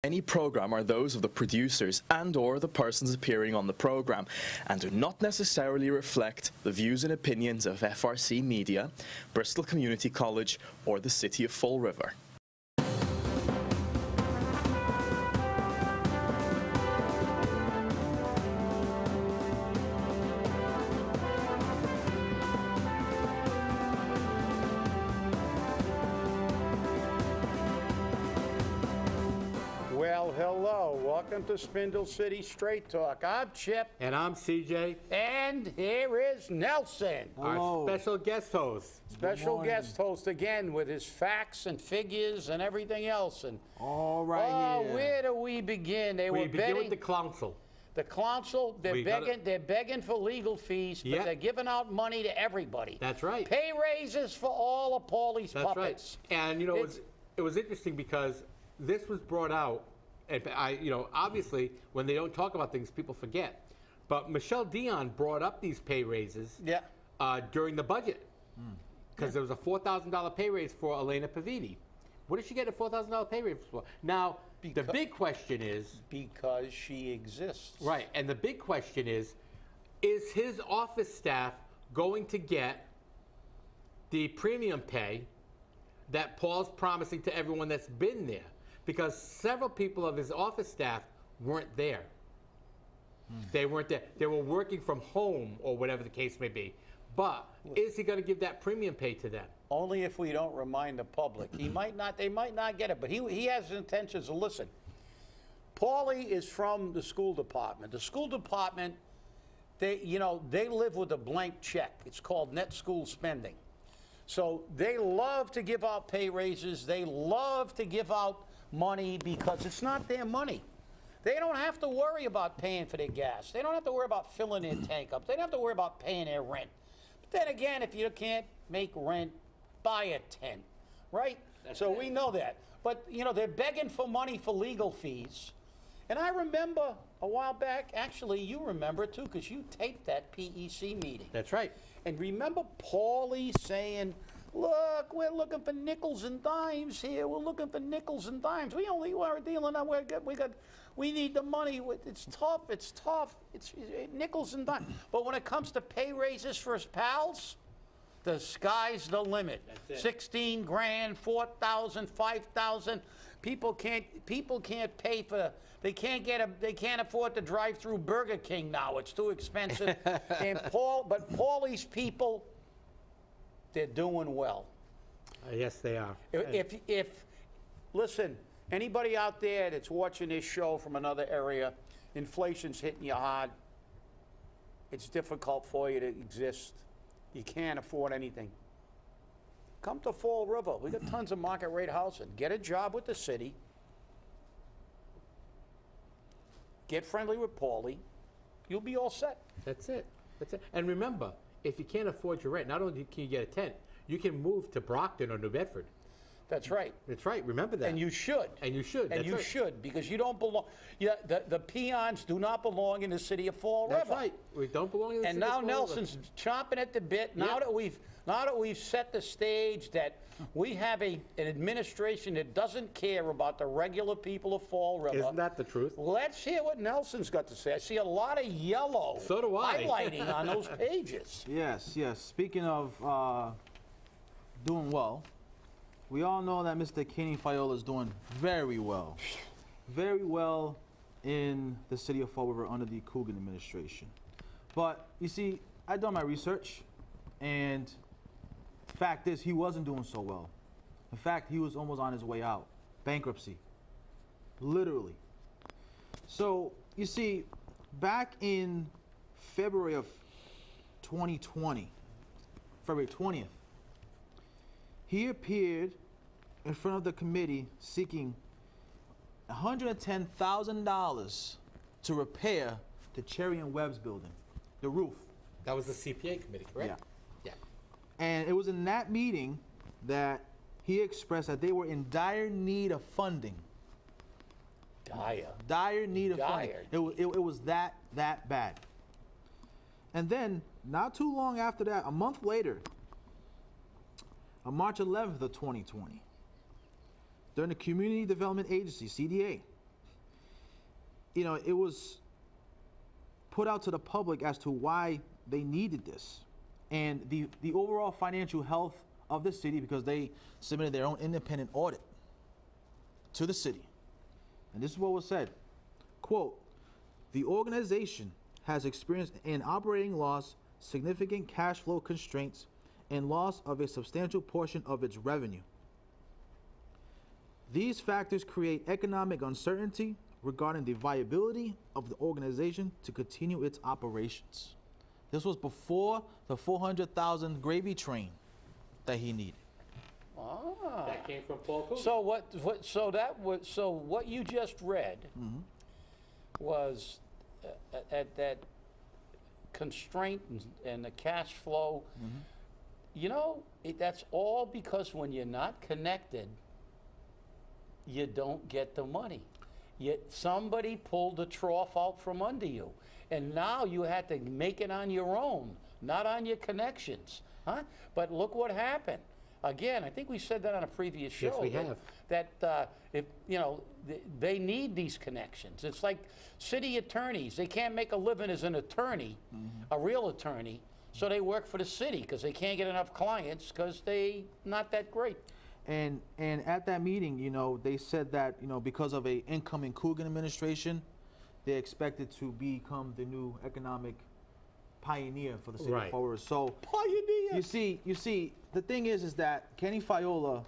Any program are those of the producers and/or the persons appearing on the program and do not necessarily reflect the views and opinions of FRC Media, Bristol Community College, or the City of Fall River. Well, hello. Welcome to Spindle City Straight Talk. I'm Chip. And I'm CJ. And here is Nelson. Our special guest host. Special guest host again with his facts and figures and everything else. And all right here. Where do we begin? We begin with the clowncil. The clowncil, they're begging for legal fees, but they're giving out money to everybody. That's right. Pay raises for all of Paulie's puppets. Right. And you know, it was interesting because this was brought out. And obviously, when they don't talk about things, people forget. But Michelle Dionne brought up these pay raises during the budget because there was a $4,000 pay raise for Elena Pavini. What did she get a $4,000 pay raise for? Now, the big question is... Because she exists. Right, and the big question is his office staff going to get the premium pay that Paul's promising to everyone that's been there? Because several people of his office staff weren't there. They weren't there. They were working from home or whatever the case may be. But is he going to give that premium pay to them? Only if we don't remind the public. He might not. They might not get it. But he has intentions to listen. Paulie is from the school department. The school department, they live with a blank check. It's called net school spending. So they love to give out pay raises. They love to give out money because it's not their money. They don't have to worry about paying for their gas. They don't have to worry about filling their tank up. They don't have to worry about paying their rent. But then again, if you can't make rent, buy a tent, right? So we know that. But, they're begging for money for legal fees. And I remember a while back, actually, you remember too, because you taped that PEC meeting. That's right. And remember Paulie saying, look, we're looking for nickels and dimes here. We're looking for nickels and dimes. We only are dealing out. We need the money. It's tough. It's nickels and dimes. But when it comes to pay raises for his pals, the sky's the limit. 16 grand, 4,000, 5,000. People can't pay for. They can't afford to drive through Burger King now. It's too expensive. But Paulie's people, they're doing well. Yes, they are. Listen, anybody out there that's watching this show from another area, inflation's hitting you hard. It's difficult for you to exist. You can't afford anything. Come to Fall River. We got tons of market rate housing. Get a job with the city. Get friendly with Paulie. You'll be all set. That's it. And remember, if you can't afford your rent, not only can you get a tent, you can move to Brockton or New Bedford. That's right. That's right. Remember that. And you should. And you should. And you should, because you don't belong. Yeah, the peons do not belong in the city of Fall River. That's right. We don't belong in the city of Fall River. And now Nelson's chomping at the bit. Now that we've set the stage that we have an administration that doesn't care about the regular people of Fall River. Isn't that the truth? Let's hear what Nelson's got to say. I see a lot of yellow highlighting on those pages. Yes. Speaking of doing well, we all know that Mr. Kenny Fiola is doing very well in the city of Fall River under the Coogan administration. But you see, I done my research, and fact is he wasn't doing so well. In fact, he was almost on his way out, bankruptcy, literally. So you see, back in February of 2020, February 20th, he appeared in front of the committee seeking $110,000 to repair the Cherry and Webb's building, the roof. That was the CPA committee, correct? Yeah. And it was in that meeting that he expressed that they were in dire need of funding. Dire need of funding. It was that bad. And then, not too long after that, a month later, on March 11th of 2020, during the Community Development Agency, CDA, it was put out to the public as to why they needed this. And the overall financial health of the city, because they submitted their own independent audit to the city. And this is what was said. Quote, the organization has experienced an operating loss, significant cash flow constraints, and loss of a substantial portion of its revenue. These factors create economic uncertainty regarding the viability of the organization to continue its operations. This was before the 400,000 gravy train that he needed. Ah. That came from Paul Coogan. So what you just read was at that constraint and the cash flow. That's all because when you're not connected, you don't get the money. Yet somebody pulled the trough out from under you, and now you had to make it on your own, not on your connections, huh? But look what happened. Again, I think we said that on a previous show. Yes, we have. That if they need these connections. It's like city attorneys; they can't make a living as an attorney, a real attorney, so they work for the city because they can't get enough clients because they not that great. And at that meeting, they said that, because of a incoming Coogan administration, they expected to become the new economic pioneer for the city of Fall River. So Pioneer. you see, the thing is that Kenny Fiola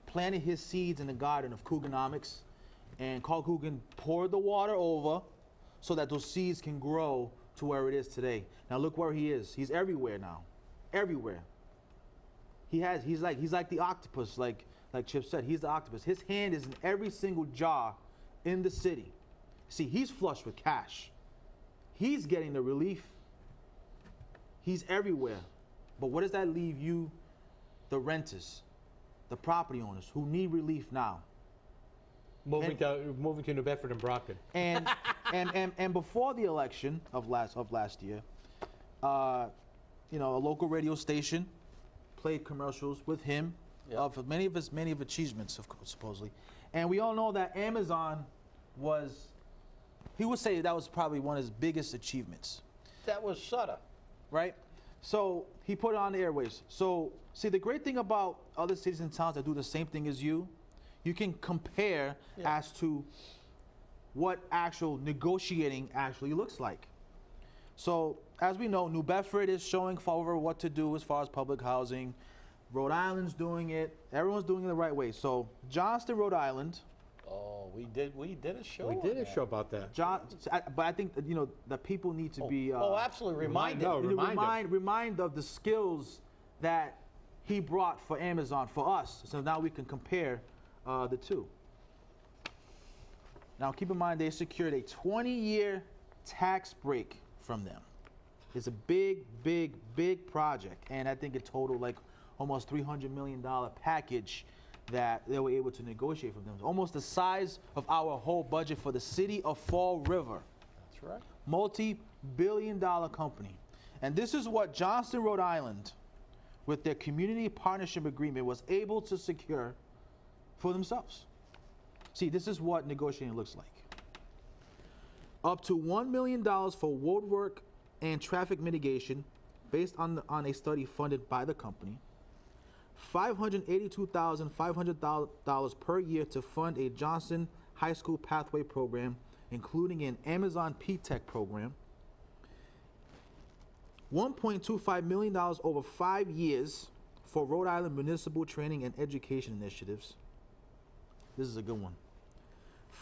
planted his seeds in the garden of Cooganomics, and Carl Coogan poured the water over so that those seeds can grow to where it is today. Now look where he is. He's everywhere now. Everywhere. He's like the octopus, like Chip said. He's the octopus. His hand is in every single jar in the city. See, he's flush with cash. He's getting the relief. He's everywhere. But what does that leave you, the renters, the property owners who need relief now? Moving to New Bedford and Brockton. And before the election of last year, a local radio station played commercials with him of many of his achievements, of course, supposedly. And we all know that Amazon he would say that was probably one of his biggest achievements. That was Sutter. Right? So he put it on the airwaves. So see, the great thing about other cities and towns that do the same thing as you can compare as to what actual negotiating actually looks like. So, as we know, New Bedford is showing Fall River what to do as far as public housing. Rhode Island's doing it. Everyone's doing it the right way. So, Johnston, Rhode Island. Oh, we did a show. We did a show about that. But I think that, the people need to be absolutely reminded. Remind of the skills that he brought for Amazon for us. So now we can compare the two. Now, keep in mind they secured a 20-year tax break from them. It's a big, big, big project, and I think it totaled like almost $300 million package that they were able to negotiate from them. Almost the size of our whole budget for the city of Fall River. That's right. Multi-billion-dollar company. And this is what Johnston, Rhode Island, with their community partnership agreement, was able to secure for themselves. See, this is what negotiating looks like. Up to $1 million for road work and traffic mitigation based on a study funded by the company. $582,500 per year to fund a Johnson High School Pathway program, including an Amazon P-Tech program. $1.25 million over 5 years for Rhode Island municipal training and education initiatives. This is a good one.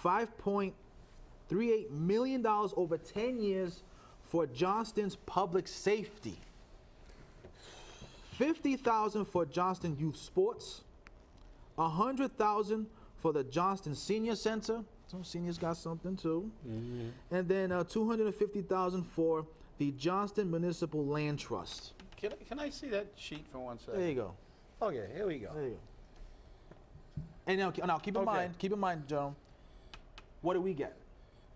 $5.38 million over 10 years for Johnston's public safety. $50,000 for Johnston Youth Sports. $100,000 for the Johnston Senior Center. Some seniors got something too. Mm-hmm. And then $250,000 for the Johnston Municipal Land Trust. Can I see that sheet for 1 second? There you go. Okay, here we go. There you go. And now keep in mind, Joe, what do we get?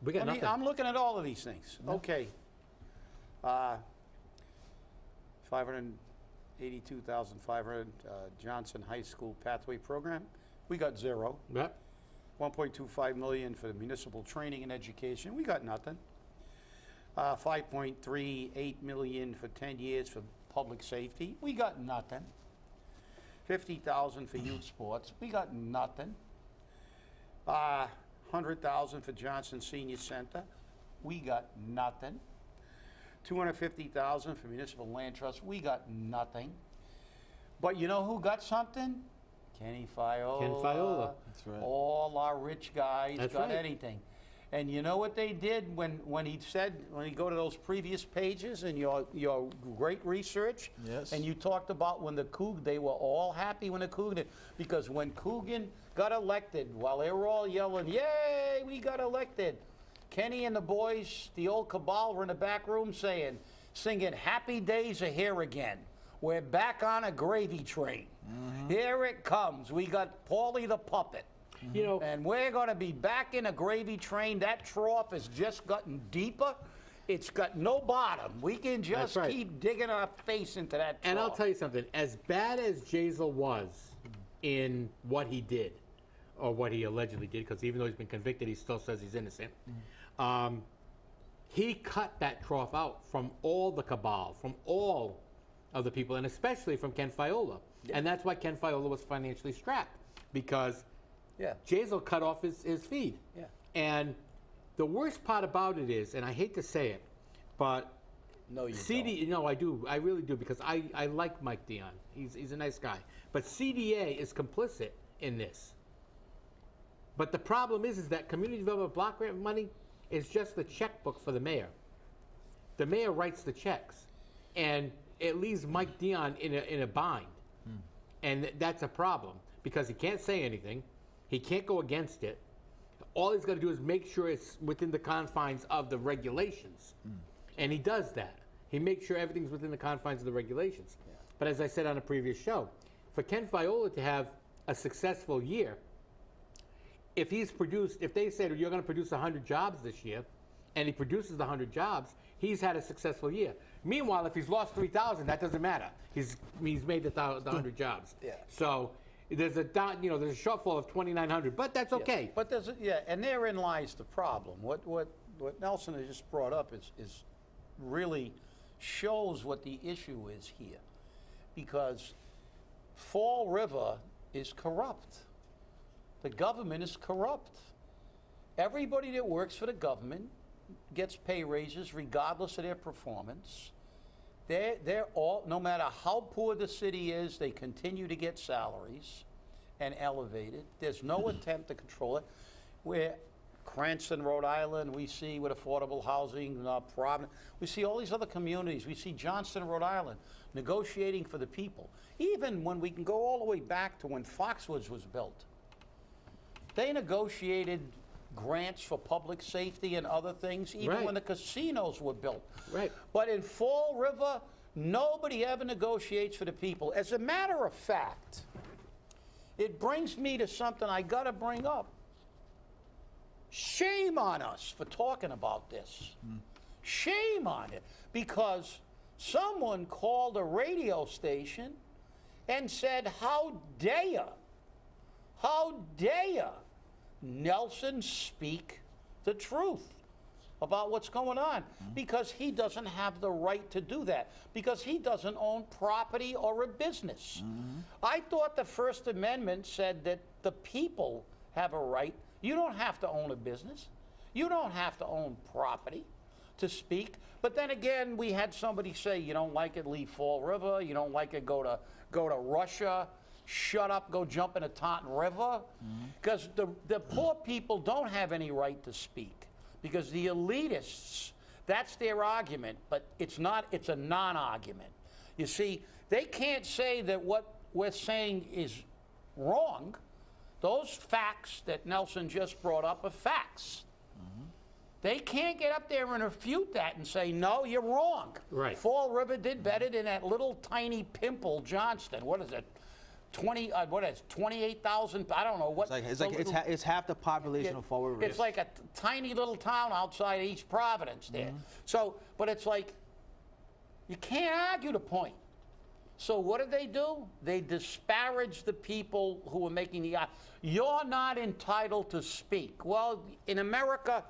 We got nothing. I'm looking at all of these things. No. Okay. 582,500 Johnson High School Pathway Program. We got 0. Yep. 1.25 million for the municipal training and education. We got nothing. 5.38 million for 10 years for public safety. We got nothing. 50,000 for youth sports. We got nothing. 100,000 for Johnson Senior Center. We got nothing. 250,000 for municipal land trust. We got nothing. But you know who got something? Kenny Fiola. Ken Fiola. That's right. All our rich guys That's got right. anything. And you know what they did when he said, when you go to those previous pages and your great research? Yes. And you talked about when the Coug, they were all happy when the Coug did, because when Coogan got elected, while they were all yelling, yay, we got elected, Kenny and the boys, the old cabal, were in the back room singing, happy days are here again. We're back on a gravy train. Here it comes. We got Paulie the puppet. You know, And we're going to be back in a gravy train. That trough has just gotten deeper. It's got no bottom. We can just That's right. keep digging our face into that trough. and I'll tell you something. As bad as Jazel was in what he did, or what he allegedly did, because even though he's been convicted, he still says he's innocent. He cut that trough out from all the cabal, from all of the people, and especially from Ken Fiola. And that's why Ken Fiola was financially strapped, because Yeah. Jazel cut off his feed. Yeah. And the worst part about it is, and I hate to say it, but No, you CD, no, I do. I really do, because I like Mike Dionne. He's a nice guy. But CDA is complicit in this. But the problem is that community development block grant money is just the checkbook for the mayor. The mayor writes the checks, and it leaves Mike Dionne in a bind. And that's a problem, because he can't say anything. He can't go against it. All he's got to do is make sure it's within the confines of the regulations. And he does that. He makes sure everything's within the confines of the regulations. But as I said on a previous show, for Ken Fiola to have a successful year, if they said you're going to produce 100 jobs this year, and he produces the 100 jobs, he's had a successful year. Meanwhile, if he's lost 3,000, that doesn't matter. He's made the 100 jobs. Yeah. So there's a shortfall of 2,900, but that's okay. But and therein lies the problem. What Nelson has just brought up is really shows what the issue is here, because Fall River is corrupt. The government is corrupt. Everybody that works for the government gets pay raises regardless of their performance. They're all, no matter how poor the city is, they continue to get salaries and elevated. There's no attempt to control it. Where Cranston, Rhode Island, we see with affordable housing, Providence, we see all these other communities. We see Johnston, Rhode Island, negotiating for the people. Even when we can go all the way back to when Foxwoods was built, they negotiated grants for public safety and other things, even Right. when the casinos were built. Right. But in Fall River, nobody ever negotiates for the people. As a matter of fact, it brings me to something I got to bring up. Shame on us for talking about this. Shame on it. Because someone called a radio station and said, how dare Nelson speak the truth about what's going on, because he doesn't have the right to do that, because he doesn't own property or a business. I thought the First Amendment said that the people have a right. You don't have to own a business. You don't have to own property to speak. But then again, we had somebody say, you don't like it, leave Fall River. You don't like it, go to Russia. Shut up, go jump in a Taunton River. Because the poor people don't have any right to speak. Because the elitists, that's their argument, but it's not, it's a non-argument. You see, they can't say that what we're saying is wrong. Those facts that Nelson just brought up are facts. They can't get up there and refute that and say, no, you're wrong. Right. Fall River did better than that little tiny pimple Johnston. What is it? 28,000, I don't know what. It's half the population of Fall River. It's like a tiny little town outside East Providence there. So, but it's like, you can't argue the point. So what do? They disparage the people who are making the you're not entitled to speak. Well, in America,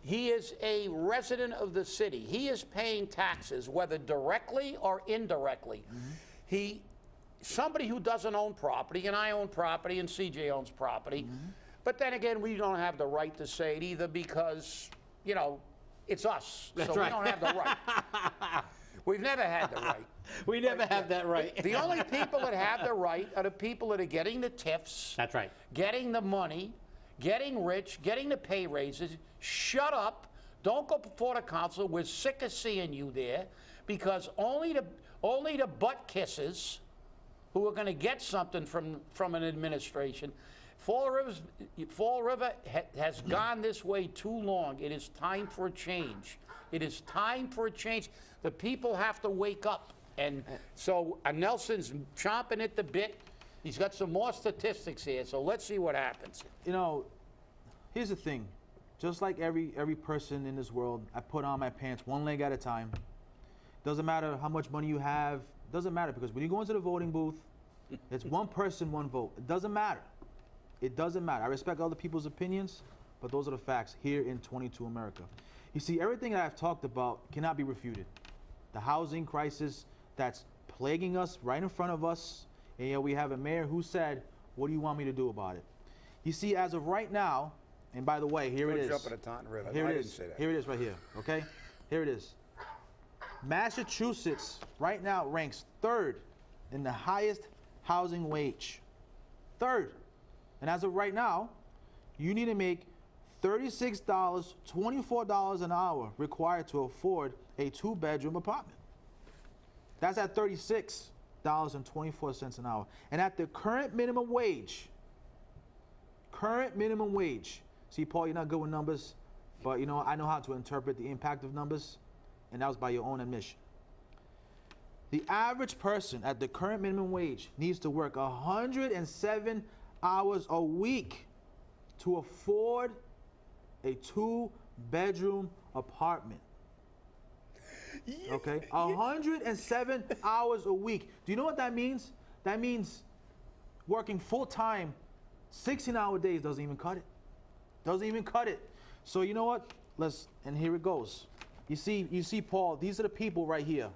he is a resident of the city. He is paying taxes, whether directly or indirectly. Somebody who doesn't own property, and I own property, and CJ owns property, but then again, we don't have the right to say it either because, you know, it's us. That's so right. we don't have the right. We've never had the right. We never have that right. The only people that have the right are the people that are getting the tips. That's right. Getting the money, getting rich, getting the pay raises. Shut up. Don't go before the council. We're sick of seeing you there because only the butt kisses who are going to get something from an administration. Fall River has gone this way too long. It is time for a change. It is time for a change. The people have to wake up. And so Nelson's chomping at the bit. He's got some more statistics here, so let's see what happens. You know, here's the thing. Just like every person in this world, I put on my pants one leg at a time. Doesn't matter how much money you have. Doesn't matter because when you go into the voting booth, it's one person, one vote. It doesn't matter. It doesn't matter. I respect other people's opinions, but those are the facts here in 22 America. You see, everything that I've talked about cannot be refuted. The housing crisis that's plaguing us right in front of us, and yet we have a mayor who said, what do you want me to do about it? You see, as of right now, and by the way, here it is. Jump in the Taunton River. Here No, I it didn't is. say that. Here it is right here, okay? Here it is. Massachusetts right now ranks 3rd in the highest housing wage. 3rd. And as of right now, you need to make $36, $24 an hour required to afford a 2-bedroom apartment. That's at $36.24 an hour. And at the current minimum wage, see, Paul, you're not good with numbers, but you know, I know how to interpret the impact of numbers, and that was by your own admission. The average person at the current minimum wage needs to work 107 hours a week to afford a 2-bedroom apartment. Okay, 107 hours a week. Do you know what that means? That means working full-time, 16-hour days doesn't even cut it. Doesn't even cut it. So you know what? And here it goes. You see, Paul, these are the people right here.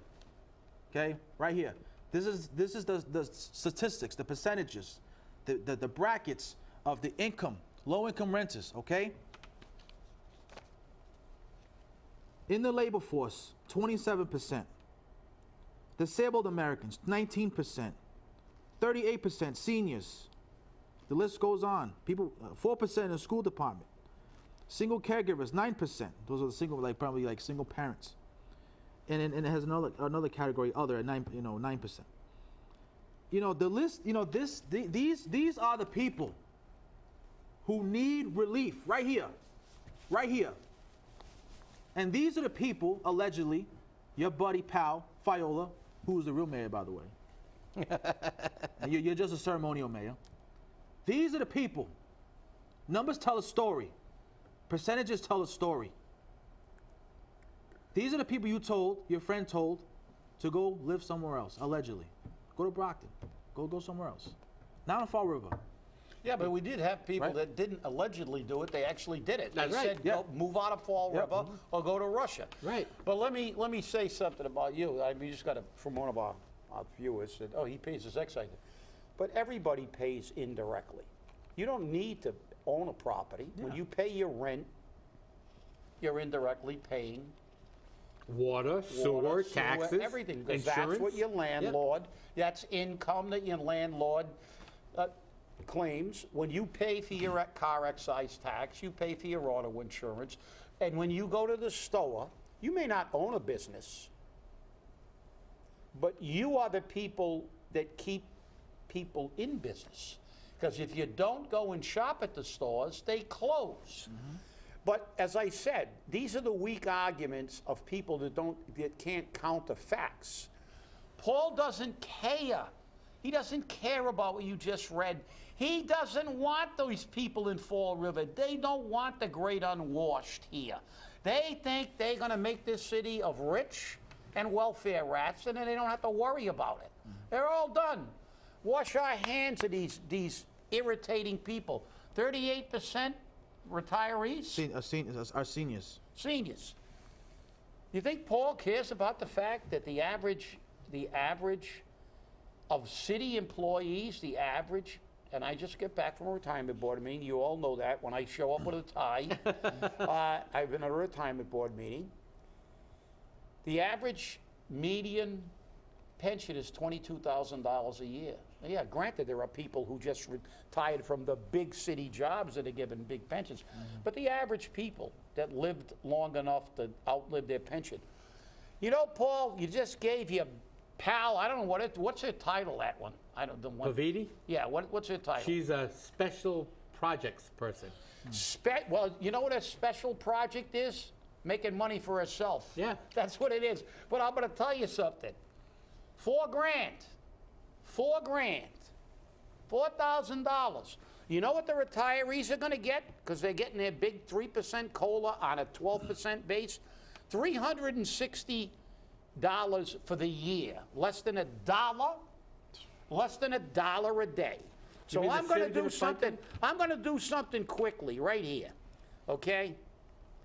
Okay, right here. This is the statistics, the percentages, the brackets of the income, low-income renters, okay? In the labor force, 27%. Disabled Americans, 19%. 38% seniors. The list goes on. People, 4% in the school department. Single caregivers, 9%. Those are the single, probably single parents. And it has another category, other, at 9%. You know, the list, these are the people who need relief right here. Right here. And these are the people, allegedly, your buddy, pal, Fiola, who is the real mayor, by the way. And you're just a ceremonial mayor. These are the people. Numbers tell a story. Percentages tell a story. These are the people your friend told, to go live somewhere else, allegedly. Go to Brockton. Go somewhere else. Not in Fall River. Yeah, but we did have people Right. that didn't allegedly do it. They actually did it. That's They right. said, Yeah. go, move out of Fall Yeah. River or go to Russia. Right. But let me say something about you. I mean, you just got from one of our viewers said, oh, he pays his excise. But everybody pays indirectly. You don't need to own a property. When you pay your rent, you're indirectly paying Water, sewer, water, taxes, everything. Because insurance. that's what your landlord, that's income that your landlord claims. When you pay for your car excise tax, you pay for your auto insurance. And when you go to the store, you may not own a business, but you are the people that keep people in business. Because if you don't go and shop at the stores, they close. But as I said, these are the weak arguments of people that can't counter facts. Paul doesn't care. He doesn't care about what you just read. He doesn't want those people in Fall River. They don't want the great unwashed here. They think they're going to make this city of rich and welfare rats, and then they don't have to worry about it. They're all done. Wash our hands of these irritating people. 38% retirees? Our seniors. Seniors. You think Paul cares about the fact that the average of city employees, and I just get back from a retirement board meeting, you all know that when I show up with a tie, I've been at a retirement board meeting. The average median pension is $22,000 a year. Now, yeah, granted, there are people who just retired from the big city jobs that are given big pensions, but the average people that lived long enough to outlive their pension. You know, Paul, you just gave your pal, I don't know what's her title, that one? I don't know. Pavidi? Yeah, what's her title? She's a special projects person. Well, you know what a special project is? Making money for herself. Yeah. That's what it is. But I'm going to tell you something. $4,000. $4,000. You know what the retirees are going to get? Because they're getting their big 3% COLA on a 12% base. $360 for the year. Less than $1 a day. So mean the I'm going to city do didn't fight something. I'm going to do something quickly right here. Okay?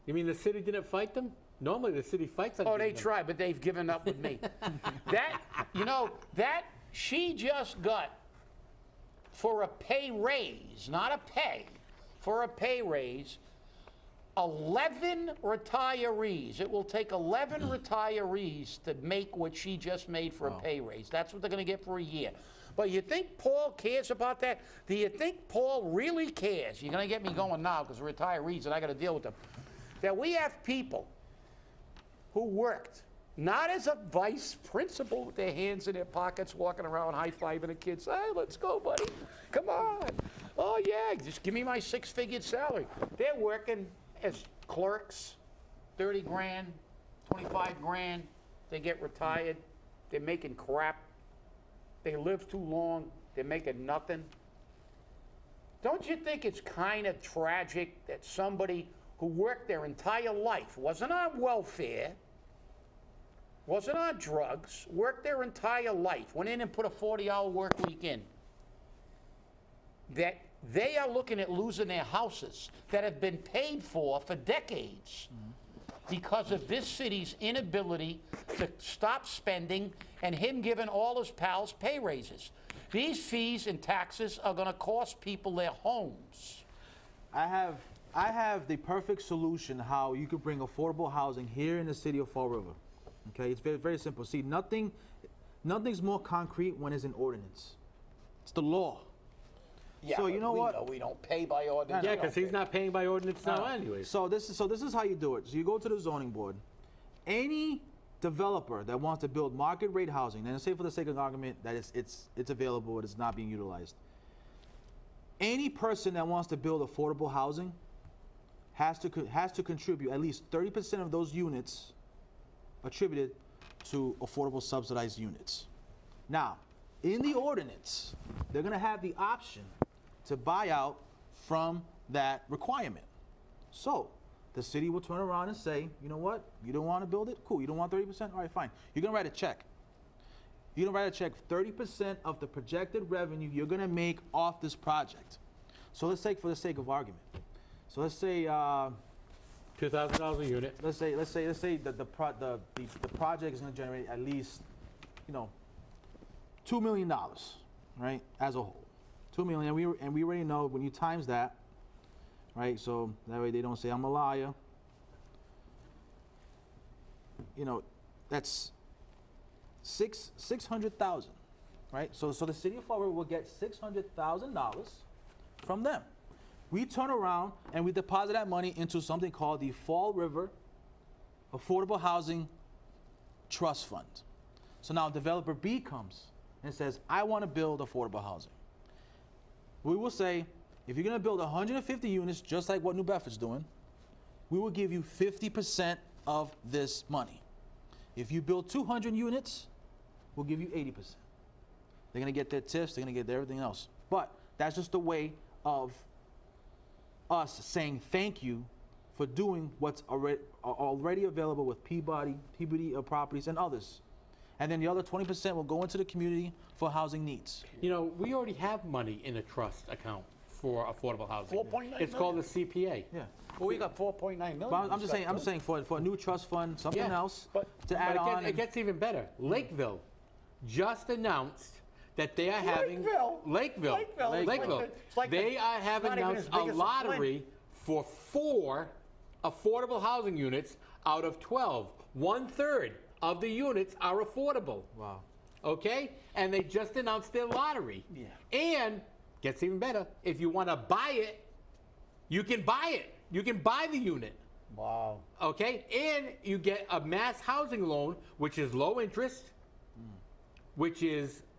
You mean the city didn't fight them? Normally the city fights on Oh, they them. tried, but they've given up with me. She just got, for a pay raise, not a pay, for a pay raise, 11 retirees. It will take 11 retirees to make what she just made for a pay raise. That's what they're going to get for a year. But you think Paul cares about that? Do you think Paul really cares? You're going to get me going now because retirees and I got to deal with them. That we have people who worked not as a vice principal with their hands in their pockets, walking around high-fiving the kids. Hey, let's go, buddy. Come on. Oh, yeah, just give me my six-figure salary. They're working as clerks, 30 grand, 25 grand. They get retired. They're making crap. They live too long. They're making nothing. Don't you think it's kind of tragic that somebody who worked their entire life, wasn't on welfare, wasn't on drugs, worked their entire life, went in and put a 40-hour work week in, that they are looking at losing their houses that have been paid for decades because of this city's inability to stop spending and him giving all his pals pay raises. These fees and taxes are going to cost people their homes. I have the perfect solution how you could bring affordable housing here in the city of Fall River. Okay, it's very, very simple. See, nothing's more concrete when it's an ordinance. It's the law. Yeah, so you know what? We don't pay by ordinance. Yeah, because he's not paying by ordinance now anyway. So this is how you do it. So you go to the zoning board. Any developer that wants to build market rate housing, and say for the sake of argument that it's available, it's not being utilized. Any person that wants to build affordable housing has to contribute at least 30% of those units attributed to affordable subsidized units. Now, in the ordinance, they're going to have the option to buy out from that requirement. So the city will turn around and say, you know what? You don't want to build it? Cool. You don't want 30%? All right, fine. You're going to write a check. You're going to write a check 30% of the projected revenue you're going to make off this project. So let's take for the sake of argument. So let's say $2,000 a unit. let's say that the project is going to generate at least, $2 million, right, as a whole. $2 million, and we already know when you times that, right, so that way they don't say I'm a liar. That's $600,000, right? So the city of Fall River will get $600,000 from them. We turn around and we deposit that money into something called the Fall River Affordable Housing Trust Fund. So now developer B comes and says, I want to build affordable housing. We will say, if you're going to build 150 units, just like what New Bedford's doing, we will give you 50% of this money. If you build 200 units, we'll give you 80%. They're going to get their tips, they're going to get everything else. But that's just a way of us saying thank you for doing what's already available with Peabody properties and others. And then the other 20% will go into the community for housing needs. You know, we already have money in a trust account for affordable housing. 4.9 It's called the CPA. Yeah. Well, we got 4.9 million. But I'm just saying for a new trust fund, something Yeah. else But- to add But on. it gets even better. Lakeville just announced that they are having Lakeville? Lakeville. It's like They the- have not even announced as a big as lottery for 4 affordable housing units out of 12. 1/3 of the units are affordable. Wow. Okay? And they just announced their lottery. Yeah. And gets even better. If you want to buy it, you can buy it. You can buy the unit. Wow. Okay? And you get a mass housing loan, which is low interest,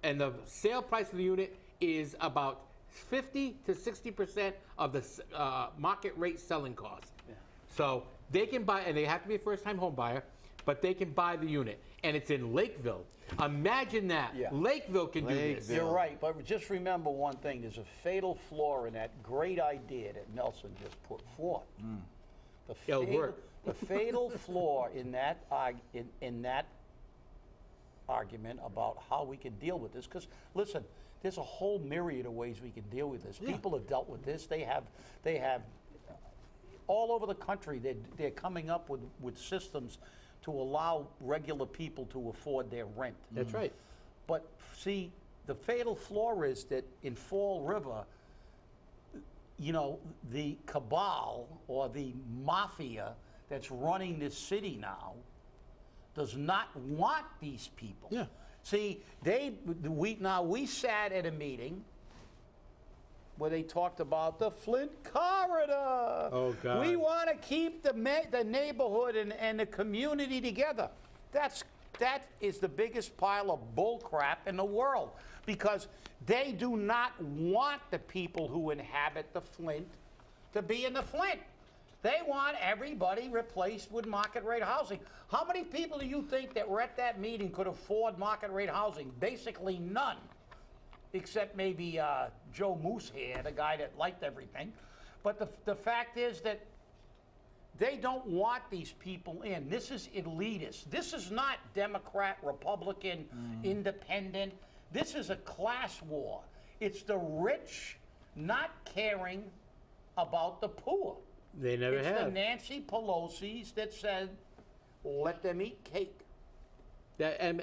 and the sale price of the unit is about 50 to 60% of the market rate selling cost. Yeah. So they can buy, and they have to be a first-time home buyer, but they can buy the unit. And it's in Lakeville. Imagine that. Yeah. Lakeville can do this. Lakeville. You're right, but just remember one thing. There's a fatal flaw in that great idea that Nelson just put forth. The It'll work. The fatal flaw in that argument about how we can deal with this, because listen, there's a whole myriad of ways we can deal with this. People have dealt with this. They have all over the country. They're coming up with systems to allow regular people to afford their rent. That's right. But see, the fatal flaw is that in Fall River, you know, the cabal or the mafia that's running this city now does not want these people. Yeah. See, we sat at a meeting where they talked about the Flint corridor. Oh, God. We want to keep the neighborhood and the community together. That is the biggest pile of bull crap in the world, because they do not want the people who inhabit the Flint to be in the Flint. They want everybody replaced with market rate housing. How many people do you think that were at that meeting could afford market rate housing? Basically none, except maybe Joe Moose here, the guy that liked everything. But the fact is that they don't want these people in. This is elitist. This is not Democrat, Republican, independent. This is a class war. It's the rich not caring about the poor. They never It's have. the Nancy Pelosi's that said, let them eat cake. And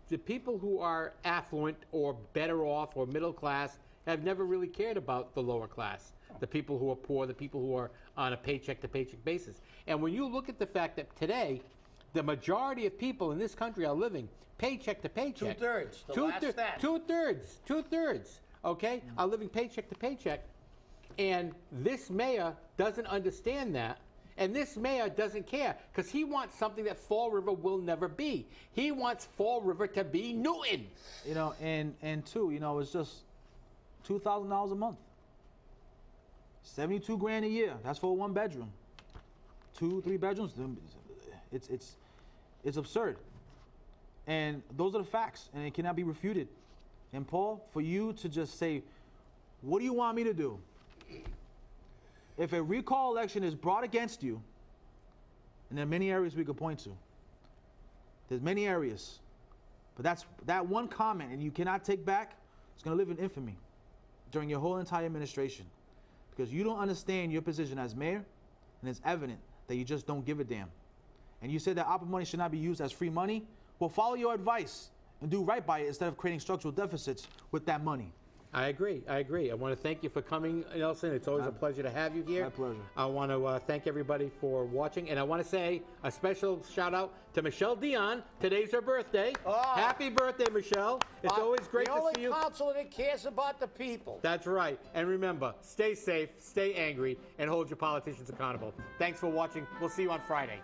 the people who are affluent or better off or middle class have never really cared about the lower class. The people who are poor, the people who are on a paycheck-to-paycheck basis. And when you look at the fact that today, the majority of people in this country are living paycheck to paycheck. Two-thirds, the last stat. Two-thirds, okay, are living paycheck to paycheck. And this mayor doesn't understand that. And this mayor doesn't care, because he wants something that Fall River will never be. He wants Fall River to be Newton. You know, and two, you know, it's just $2,000 a month. 72 grand a year. That's for a 1 bedroom. 2-3 bedrooms. It's absurd. And those are the facts, and it cannot be refuted. And Paul, for you to just say, what do you want me to do? If a recall election is brought against you, and there are many areas we could point to. There's many areas. But that one comment, and you cannot take back, it's going to live in infamy during your whole entire administration. Because you don't understand your position as mayor, and it's evident that you just don't give a damn. And you said that ARPA money should not be used as free money. Well, follow your advice and do right by it instead of creating structural deficits with that money. I agree. I want to thank you for coming, Nelson. It's always a pleasure to have you here. My pleasure. I want to thank everybody for watching, and I want to say a special shout out to Michelle Dionne. Today's her birthday. Oh. Happy birthday, Michelle. It's always great to see you. The only counselor that cares about the people. That's right. And remember, stay safe, stay angry, and hold your politicians accountable. Thanks for watching. We'll see you on Friday.